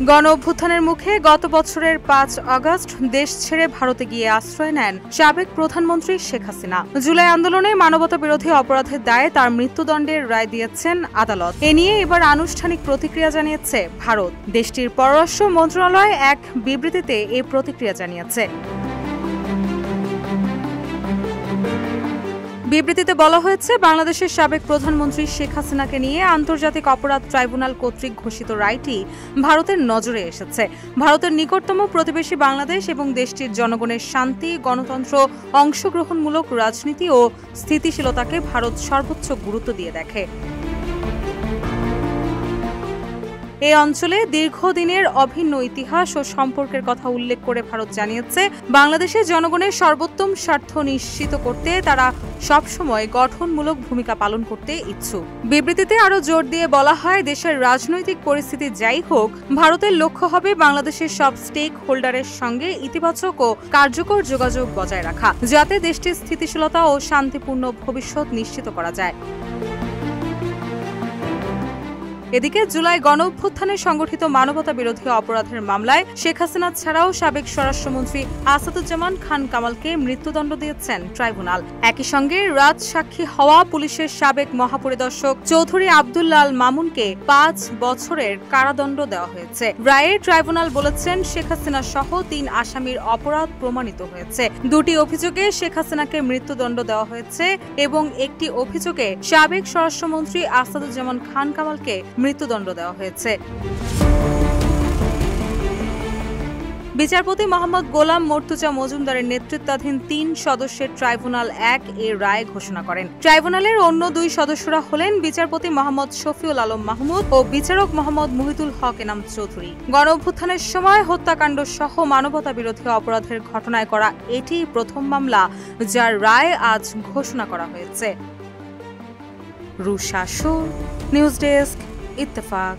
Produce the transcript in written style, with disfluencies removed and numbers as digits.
গণ অভ্যুত্থানের মুখে গত বছরের ৫ আগস্ট দেশ ছেড়ে ভারতে গিয়ে আশ্রয় নেন সাবেক প্রধানমন্ত্রী শেখ হাসিনা। জুলাই আন্দোলনে মানবতা বিরোধী অপরাধের দায়ে তার মৃত্যুদণ্ডের রায় দিয়েছেন আদালত। এ নিয়ে এবার আনুষ্ঠানিক প্রতিক্রিয়া জানিয়েছে ভারত। দেশটির পররাষ্ট্র মন্ত্রণালয় এক বিবৃতিতে এই প্রতিক্রিয়া জানিয়েছে। বিবৃতিতে বলা হয়েছে, বাংলাদেশের সাবেক প্রধানমন্ত্রী শেখ হাসিনাকে নিয়ে আন্তর্জাতিক অপরাধ ট্রাইব্যুনাল কর্তৃক ঘোষিত রায়টি ভারতের নজরে এসেছে। ভারতের নিকটতম প্রতিবেশী বাংলাদেশ এবং দেশটির জনগণের শান্তি, গণতন্ত্র, অংশগ্রহণমূলক রাজনীতি ও স্থিতিশীলতাকে ভারত সর্বোচ্চ গুরুত্ব দিয়ে দেখে। এই অঞ্চলে দীর্ঘদিনের অভিন্ন ইতিহাস ও সম্পর্কের কথা উল্লেখ করে ভারত জানিয়েছে, বাংলাদেশের জনগণের সর্বোত্তম স্বার্থ নিশ্চিত করতে তারা সবসময় গঠনমূলক ভূমিকা পালন করতে ইচ্ছুক। বিবৃতিতে আরও জোর দিয়ে বলা হয়, দেশের রাজনৈতিক পরিস্থিতি যাই হোক, ভারতের লক্ষ্য হবে বাংলাদেশের সব স্টেক হোল্ডারের সঙ্গে ইতিবাচক ও কার্যকর যোগাযোগ বজায় রাখা, যাতে দেশটির স্থিতিশীলতা ও শান্তিপূর্ণ ভবিষ্যৎ নিশ্চিত করা যায়। এদিকে জুলাই গণ অভ্যুত্থানে সংগঠিত মানবতা বিরোধী অপরাধের মামলায় শেখ হাসিনা ছাড়াও সাবেক স্বরাষ্ট্রমন্ত্রী আসাদুজ্জামান খান কামালকে মৃত্যুদণ্ড দিয়েছেন ট্রাইব্যুনাল। একই সঙ্গে রাজসাক্ষী হওয়া পুলিশের সাবেক মহাপরিদর্শক চৌধুরী আব্দুল্লাহ আল মামুনকে ৫ বছরের কারাদণ্ড দেওয়া হয়েছে। রায়ে ট্রাইব্যুনাল বলেছেন, শেখ হাসিনা সহ ৩ আসামির অপরাধ প্রমাণিত হয়েছে। ২টি অভিযোগে শেখ হাসিনাকে মৃত্যুদণ্ড দেওয়া হয়েছে এবং একটি অভিযোগে সাবেক স্বরাষ্ট্রমন্ত্রী আসাদুজ্জামান খান কামালকে মৃত্যুদণ্ড দেওয়া হয়েছে। বিচারপতি মোহাম্মদ গোলাম মর্তুজা মজুমদারের নেতৃত্বাধীন ৩ সদস্যের ট্রাইব্যুনাল ১ এর রায় ঘোষণা করেন। ট্রাইব্যুনালের অন্য ২ সদস্যরা হলেন বিচারপতি মোহাম্মদ শফিউল আলম মাহমুদ ও বিচারক মোহাম্মদ মুহিতুল হক এনাম চৌধুরী। গণ অভ্যুত্থানের সময় হত্যাকাণ্ড সহ মানবতা বিরোধী অপরাধের ঘটনায় করা এটি প্রথম মামলা, যার রায় আজ ঘোষণা করা হয়েছে। Rusha show, news desk, Ittefaq.